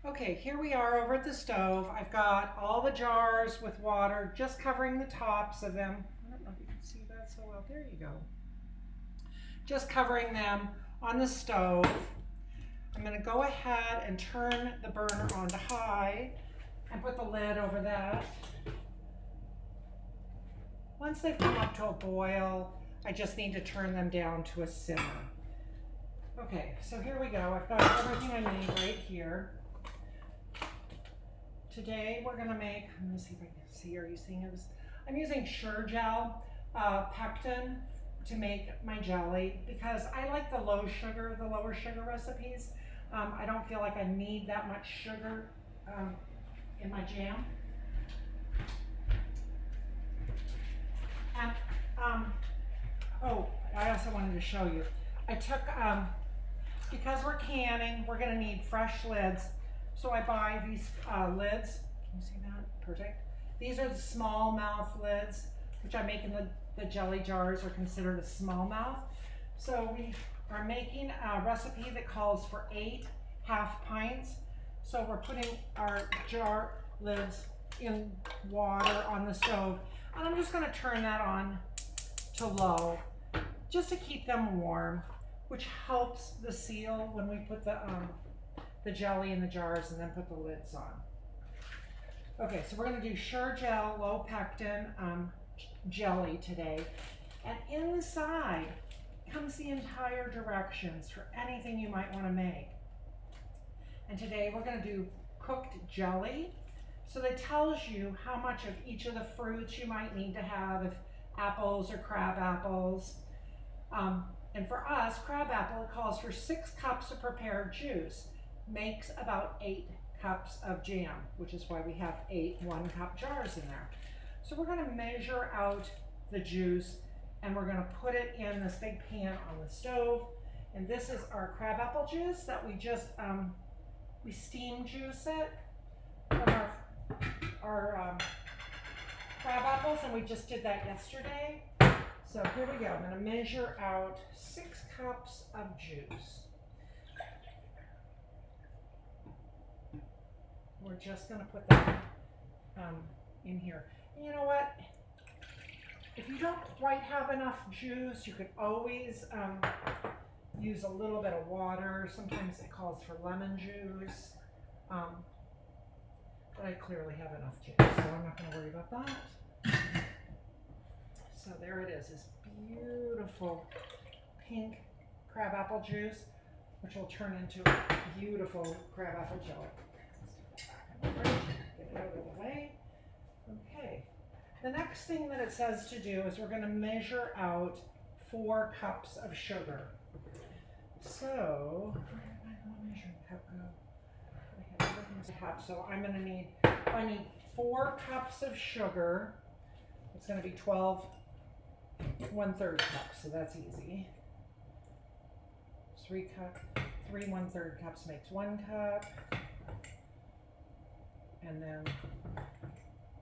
Okay, here we are over at the stove. I've got all the jars with water, just covering the tops of them. I don't know if you can see that so well. There you go. Just covering them on the stove. I'm going to go ahead and turn the burner on to high and put the lid over that. Once they've come up to a boil, I just need to turn them down to a simmer. Okay, so here we go. I've got everything I need right here. Today we're going to make, let me see if I can see, are you seeing it? I'm using Sure Gel pectin to make my jelly because I like the lower sugar recipes. I don't feel like I need that much sugar in my jam. And oh, I also wanted to show you. I took, because we're canning, we're going to need fresh lids. So I buy these lids. Can you see that? Perfect. These are the small mouth lids, which I make in the jelly jars are considered a small mouth. So we are making a recipe that calls for 8 half pints. So we're putting our jar lids in water on the stove. And I'm just going to turn that on to low just to keep them warm, which helps the seal when we put the jelly in the jars and then put the lids on. Okay, so we're going to do Sure Gel low pectin jelly today. And inside comes the entire directions for anything you might want to make. And today we're going to do cooked jelly. So that tells you how much of each of the fruits you might need to have, if apples or crab apples. And for us, Crabapple, it calls for 6 cups of prepared juice. Makes about 8 cups of jam, which is why we have 8 1-cup jars in there. So we're going to measure out the juice and we're going to put it in this big pan on the stove. And this is our Crabapple juice that we just we steam juice it from our crab apples, and we just did that yesterday. So here we go. I'm going to measure out 6 cups of juice. We're just going to put that in here. And you know what? If you don't quite have enough juice, you could always use a little bit of water. Sometimes it calls for lemon juice. But I clearly have enough juice, so I'm not going to worry about that. So there it is, this beautiful pink crabapple juice, which will turn into a beautiful crabapple jelly. Get it out of the way. Okay. The next thing that it says to do is we're going to measure out 4 cups of sugar. So, where did my little measuring cup go? I have everything's a cup, so I'm going to need, I need 4 cups of sugar. It's going to be 12 1/3 cups, so that's easy. 3 1/3 cups makes 1 cup. And then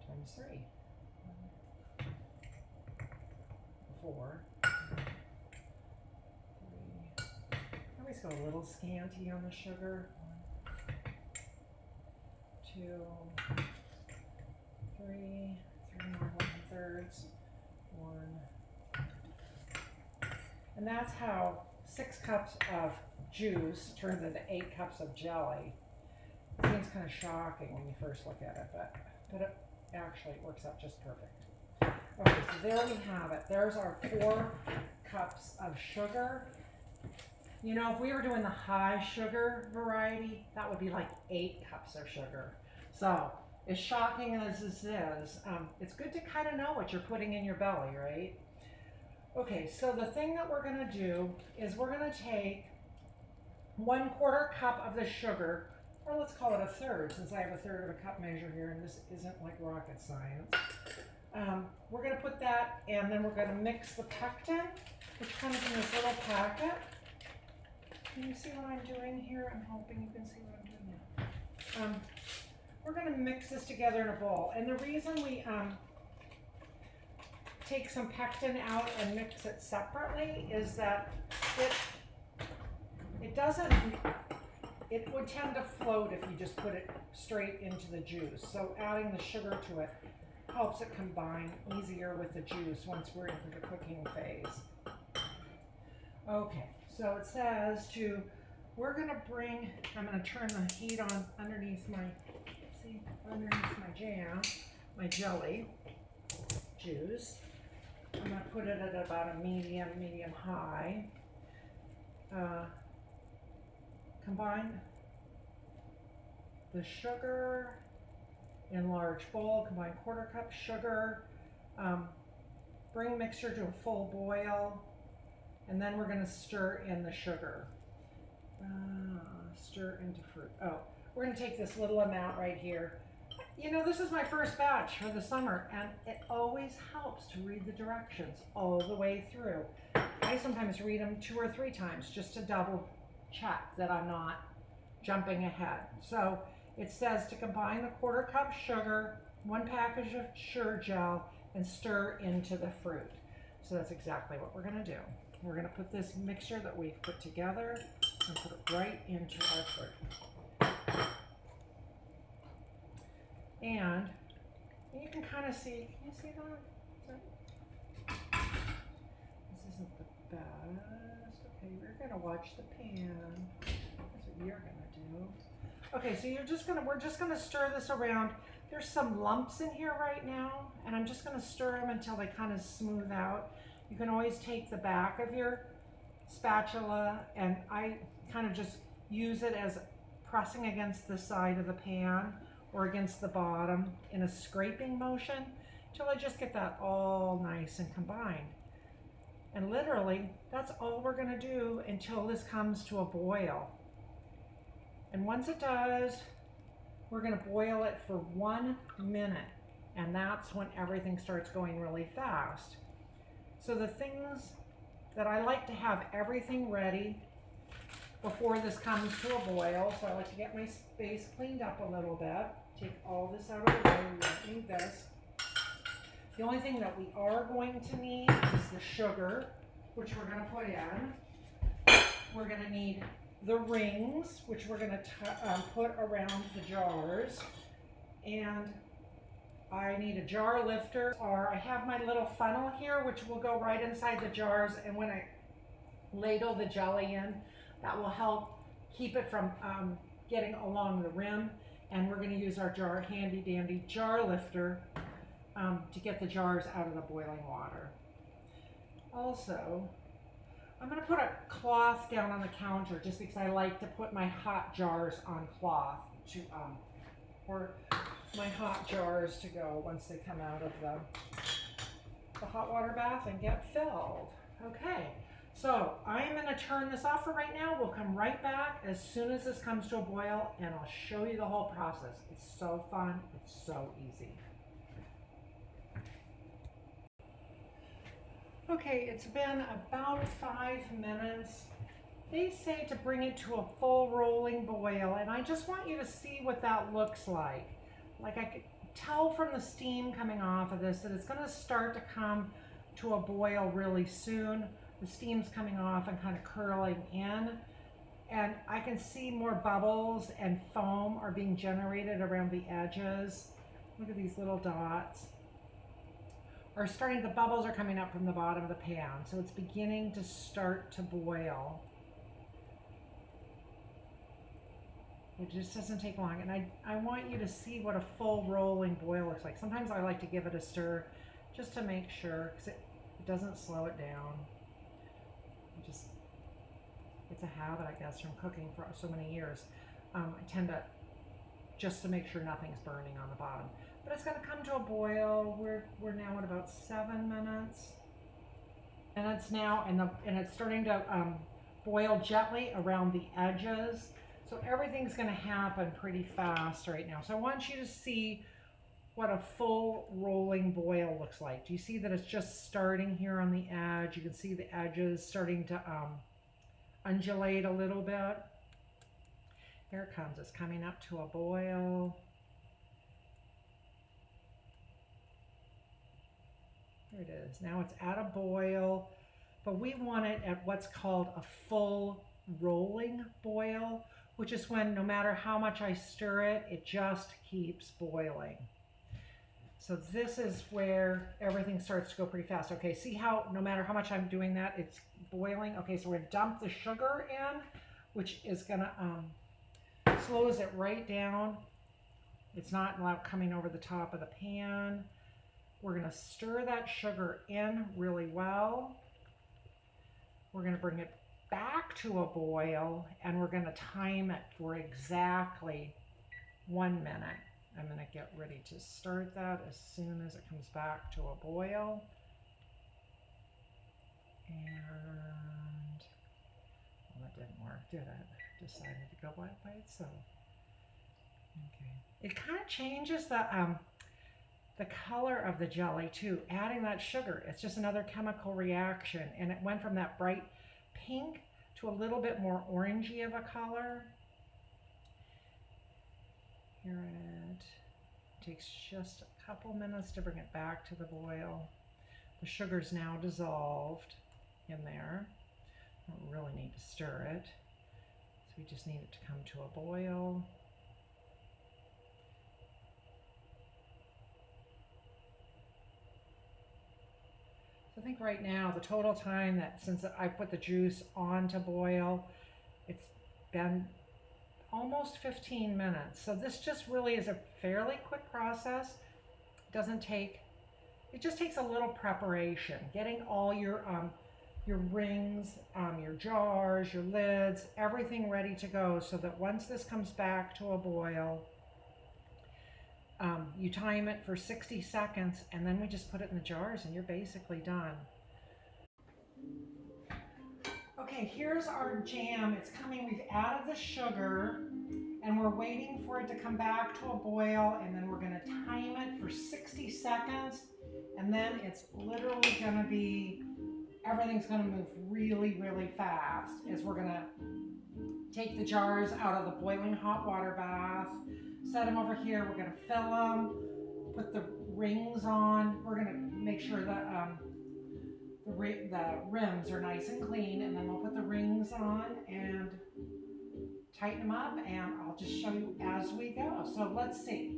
times 3. 4. 3. I always go a little scanty on the sugar. 1, 2, 3. 3 more 1/3. 1. And that's how 6 cups of juice turns into 8 cups of jelly. It seems kind of shocking when you first look at it, but it actually works out just perfect. Okay, so there we have it. There's our 4 cups of sugar. You know, if we were doing the high sugar variety, that would be like 8 cups of sugar. So, as shocking as this is, it's good to kind of know what you're putting in your belly, right? Okay, so the thing that we're going to do is we're going to take 1/4 cup of the sugar, or let's call it 1/3, since I have 1/3 of a cup measure here, and this isn't like rocket science. We're going to put that, and then we're going to mix the pectin, which comes in this little packet. Can you see what I'm doing here? I'm hoping you can see what I'm doing now. We're going to mix this together in a bowl, and the reason we take some pectin out and mix it separately is that it doesn't it would tend to float if you just put it straight into the juice. So adding the sugar to it helps it combine easier with the juice once we're into the cooking phase. Okay, so it says I'm gonna turn the heat on underneath my jam, my jelly juice. I'm gonna put it at about a medium high. Combine the sugar in large bowl, combine 1/4 cup sugar, bring mixture to a full boil, and then we're going to stir in the sugar. Stir into fruit. Oh, we're going to take this little amount right here. You know, this is my first batch for the summer, and it always helps to read the directions all the way through. I sometimes read them 2 or 3 times just to double check that I'm not jumping ahead. So it says to combine the 1/4 cup sugar, 1 package of sugar gel, and stir into the fruit. So that's exactly what we're going to do. We're going to put this mixture that we've put together and put it right into our fruit. And you can kind of see, can you see that? This isn't the best. Okay, we're going to watch the pan. That's what you're going to do. Okay, so we're just gonna stir this around. There's some lumps in here right now, and I'm just gonna stir them until they kind of smooth out. You can always take the back of your spatula, and I kind of just use it as pressing against the side of the pan or against the bottom in a scraping motion till I just get that all nice and combined. And literally, that's all we're gonna do until this comes to a boil. And once it does, we're gonna boil it for 1 minute, and that's when everything starts going really fast. So the things that I like to have everything ready before this comes to a boil. So I like to get my space cleaned up a little bit, take all this out of the way. We don't need this. The only thing that we are going to need is the sugar, which we're gonna put in. We're gonna need the rings, which we're going to put around the jars, and I need a jar lifter, or I have my little funnel here which will go right inside the jars, and when I ladle the jelly in, that will help keep it from getting along the rim. And we're going to use our handy dandy jar lifter to get the jars out of the boiling water. Also, I'm going to put a cloth down on the counter just because I like to put my hot jars on cloth for my hot jars to go once they come out of the hot water bath and get filled. Okay, so I am going to turn this off for right now. We'll come right back as soon as this comes to a boil, and I'll show you the whole process. It's so fun. It's so easy. Okay, it's been about 5 minutes. They say to bring it to a full rolling boil, and I just want you to see what that looks like. Like, I could tell from the steam coming off of this that it's going to start to come to a boil really soon. The steam's coming off and kind of curling in, and I can see more bubbles and foam are being generated around the edges. Look at these little dots. The bubbles are coming up from the bottom of the pan, so it's beginning to start to boil. It just doesn't take long, and I want you to see what a full rolling boil looks like. Sometimes I like to give it a stir just to make sure, because it doesn't slow it down. It's a habit, I guess, from cooking for so many years. I tend to, just to make sure nothing's burning on the bottom. But it's going to come to a boil. We're now at about 7 minutes, and it's now and it's starting to boil gently around the edges. So everything's going to happen pretty fast right now. So I want you to see what a full rolling boil looks like. Do you see that it's just starting here on the edge? You can see the edges starting to undulate a little bit. Here it comes. It's coming up to a boil. There it is. Now it's at a boil, but we want it at what's called a full rolling boil, which is when no matter how much I stir it, it just keeps boiling. So this is where everything starts to go pretty fast. Okay, see how no matter how much I'm doing that, it's boiling? Okay, so we're gonna dump the sugar in, which is gonna slows it right down. It's not coming over the top of the pan. We're gonna stir that sugar in really well. We're gonna bring it back to a boil and we're gonna time it for exactly 1 minute. I'm gonna get ready to start that as soon as it comes back to a boil. And, well, that didn't work, did it? Decided to go by itself. Okay. It kind of changes the color of the jelly too, adding that sugar. It's just another chemical reaction, and it went from that bright pink to a little bit more orangey of a color. Here it takes just a couple minutes to bring it back to the boil. The sugar's now dissolved in there. Don't really need to stir it. So we just need it to come to a boil. So I think right now the total time that since I put the juice on to boil, it's been almost 15 minutes. So this just really is a fairly quick process. It just takes a little preparation, getting all your rings, your jars, your lids, everything ready to go so that once this comes back to a boil, you time it for 60 seconds and then we just put it in the jars and you're basically done. Okay, here's our jam. It's coming. We've added the sugar and we're waiting for it to come back to a boil, and then we're going to time it for 60 seconds, and then it's literally going to be, everything's going to move really, really fast as we're going to take the jars out of the boiling hot water bath, set them over here. We're going to fill them, put the rings on. We're going to make sure that the rims are nice and clean, and then we'll put the rings on and tighten them up, and I'll just show you as we go. So let's see.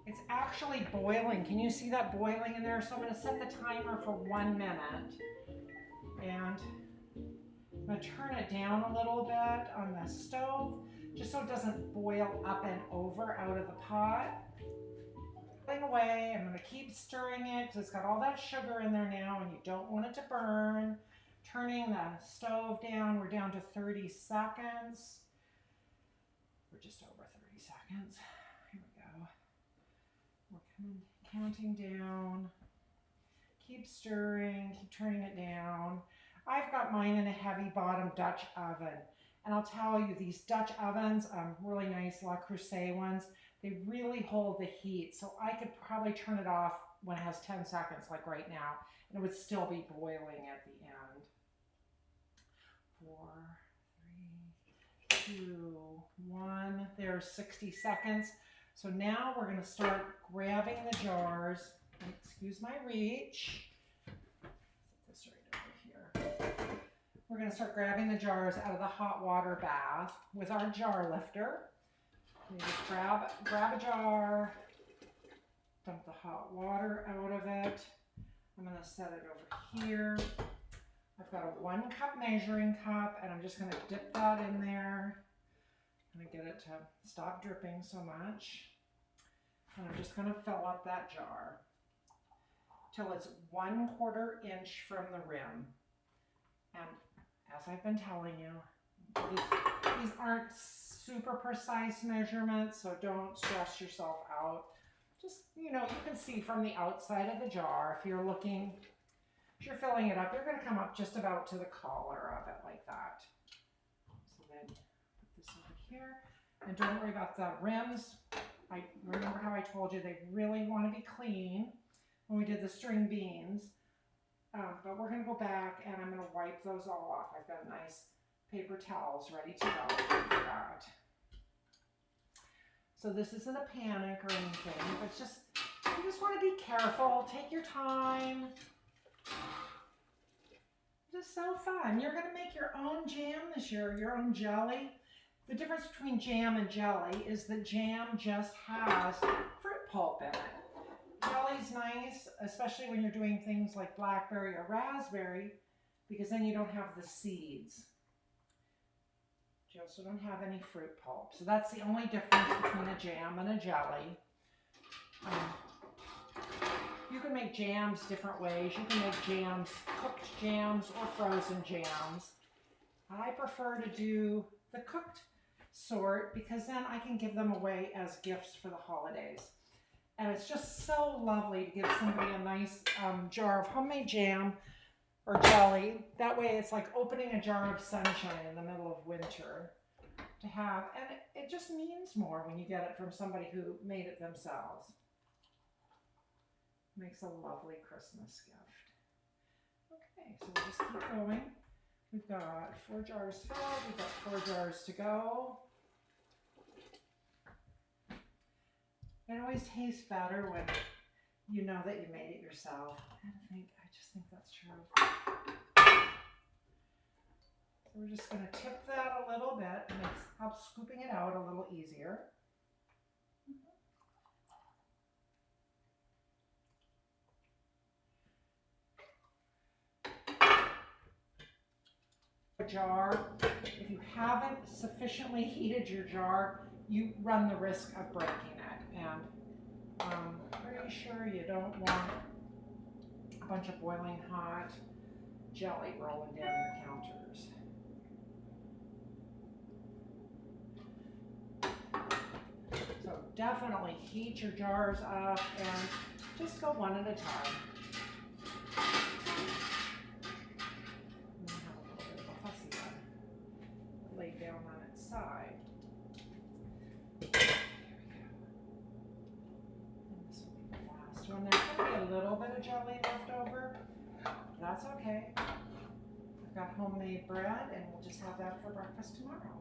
It's actually boiling. Can you see that boiling in there? So I'm going to set the timer for 1 minute, and I'm going to turn it down a little bit on the stove just so it doesn't boil up and over out of the pot. Away. I'm going to keep stirring it because it's got all that sugar in there now and you don't want it to burn. Turning the stove down, we're down to 30 seconds. We're just over 30 seconds. Here we go. We're counting down. Keep stirring, keep turning it down. I've got mine in a heavy bottom Dutch oven. And I'll tell you, these Dutch ovens, really nice Le Creuset ones, they really hold the heat. So I could probably turn it off when it has 10 seconds, like right now, and it would still be boiling at the end. 4, 3, 2, 1. There's 60 seconds. So now we're going to start grabbing the jars. Excuse my reach. Set this right over here. We're going to start grabbing the jars out of the hot water bath with our jar lifter. You just grab a jar, dump the hot water out of it. I'm going to set it over here. I've got a 1 cup measuring cup, and I'm just going to dip that in there. I'm going to get it to stop dripping so much. And I'm just going to fill up that jar till it's 1/4 inch from the rim. And as I've been telling you, these aren't super precise measurements, so don't stress yourself out. Just, you can see from the outside of the jar, if you're filling it up, you're going to come up just about to the collar of it like that. So then put this over here, and don't worry about the rims. I remember how I told you they really want to be clean when we did the string beans. But we're going to go back and I'm going to wipe those all off. I've got nice paper towels ready to go for that. So this isn't a panic or anything, but you just want to be careful. Take your time. Just so fun. You're going to make your own jam this year, your own jelly. The difference between jam and jelly is that jam just has fruit pulp in it. Jelly's nice, especially when you're doing things like blackberry or raspberry, because then you don't have the seeds. You also don't have any fruit pulp. So that's the only difference between a jam and a jelly. You can make jams different ways. You can make jams, cooked jams or frozen jams. I prefer to do the cooked sort because then I can give them away as gifts for the holidays. And it's just so lovely to give somebody a nice jar of homemade jam or jelly. That way it's like opening a jar of sunshine in the middle of winter to have. And it just means more when you get it from somebody who made it themselves. Makes a lovely Christmas gift. Okay, so we'll just keep going. We've got 4 jars filled. We've got 4 jars to go. It always tastes better when you know that you made it yourself. I just think that's true. So we're just going to tip that a little bit. It helps scooping it out a little easier. Jar, if you haven't sufficiently heated your jar, you run the risk of breaking it. And I'm pretty sure you don't want a bunch of boiling hot jelly rolling down your counters. So definitely heat your jars up and just go one at a time. Lay down on its side. Here we go. And this will be the last one. There's going to be a little bit of jelly left over. That's okay. I've got homemade bread and we'll just have that for breakfast tomorrow.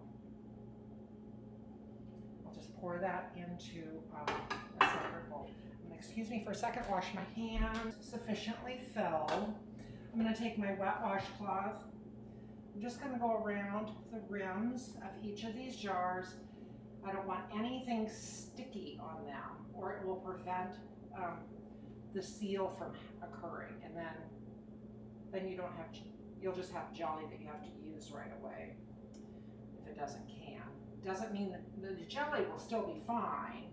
I'll just pour that into a separate bowl. Excuse me for a second, wash my hands. Sufficiently filled. I'm going to take my wet washcloth. I'm just going to go around the rims of each of these jars. I don't want anything sticky on them or it will prevent the seal from occurring, and then you'll just have jelly that you have to use right away if it doesn't can. Doesn't mean that the jelly will still be fine.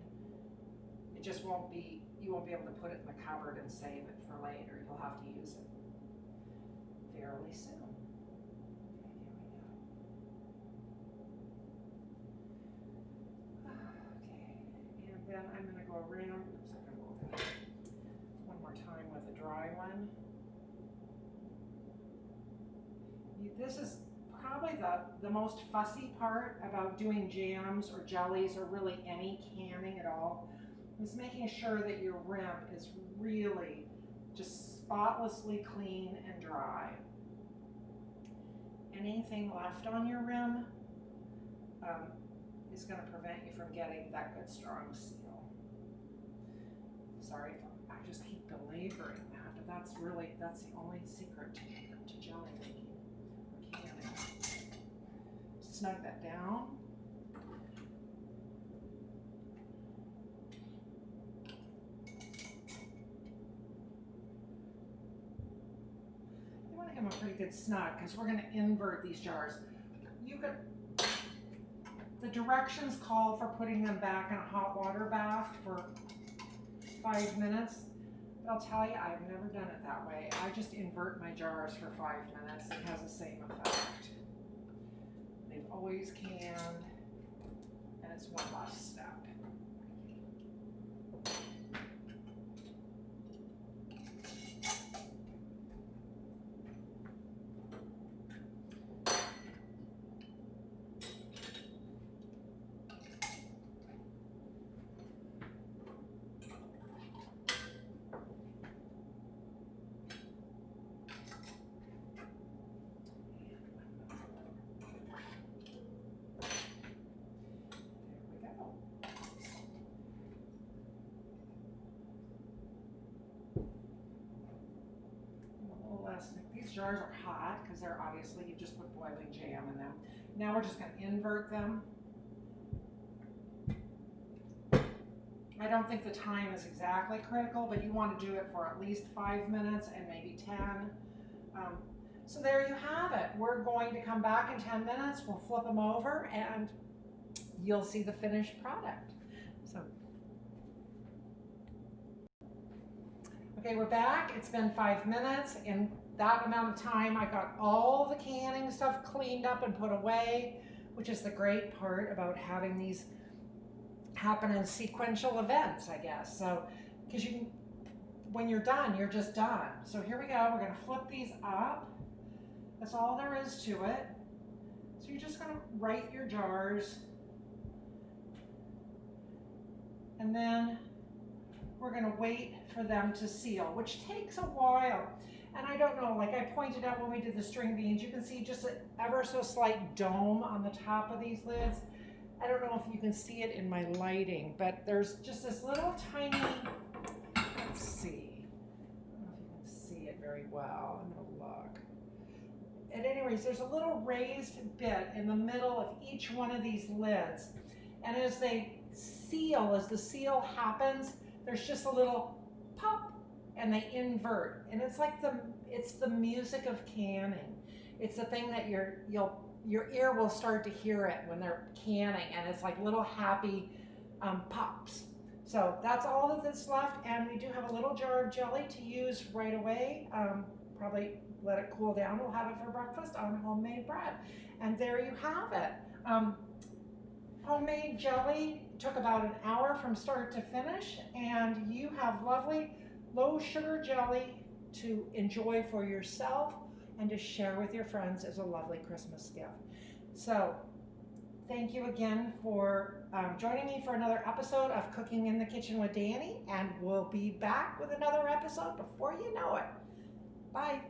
It just won't be, you won't be able to put it in the cupboard and save it for later. You'll have to use it fairly soon. Then I'm going to go around, oops, I'm going to go one more time with a dry one. This is probably the most fussy part about doing jams or jellies or really any canning at all, is making sure that your rim is really just spotlessly clean and dry. Anything left on your rim is going to prevent you from getting that good strong seal. Sorry if I just keep belaboring that, but that's the only secret to jelly making or canning. Snug that down. You want to give them a pretty good snug because we're going to invert these jars. The directions call for putting them back in a hot water bath for 5 minutes. But I'll tell you, I've never done it that way. I just invert my jars for 5 minutes. It has the same effect. They've always canned, and it's one less step. These jars are hot because they're obviously, you just put boiling jam in them. Now we're just going to invert them. I don't think the time is exactly critical, but you want to do it for at least 5 minutes and maybe 10. So there you have it. We're going to come back in 10 minutes. We'll flip them over and you'll see the finished product. So, okay, we're back. It's been 5 minutes. In that amount of time, I got all the canning stuff cleaned up and put away, which is the great part about having these happen in sequential events, I guess. So, because you can, when you're done, you're just done. So here we go. We're going to flip these up. That's all there is to it. So you're just going to write your jars. And then we're going to wait for them to seal, which takes a while. And I don't know, like I pointed out when we did the string beans, you can see just an ever so slight dome on the top of these lids. I don't know if you can see it in my lighting, but there's just this little tiny, let's see. I don't know if you can see it very well. I'm gonna look. At any rate, there's a little raised bit in the middle of each one of these lids. And as they seal, as the seal happens, there's just a little pop and they invert. And it's like it's the music of canning. It's the thing that your ear will start to hear it when they're canning, and it's like little happy pops. So that's all that's left, and we do have a little jar of jelly to use right away. Probably let it cool down. We'll have it for breakfast on homemade bread. And there you have it. Homemade jelly took about an hour from start to finish, and you have lovely low sugar jelly to enjoy for yourself and to share with your friends as a lovely Christmas gift. So thank you again for joining me for another episode of Cooking in the Kitchen with Dani, and we'll be back with another episode before you know it. Bye.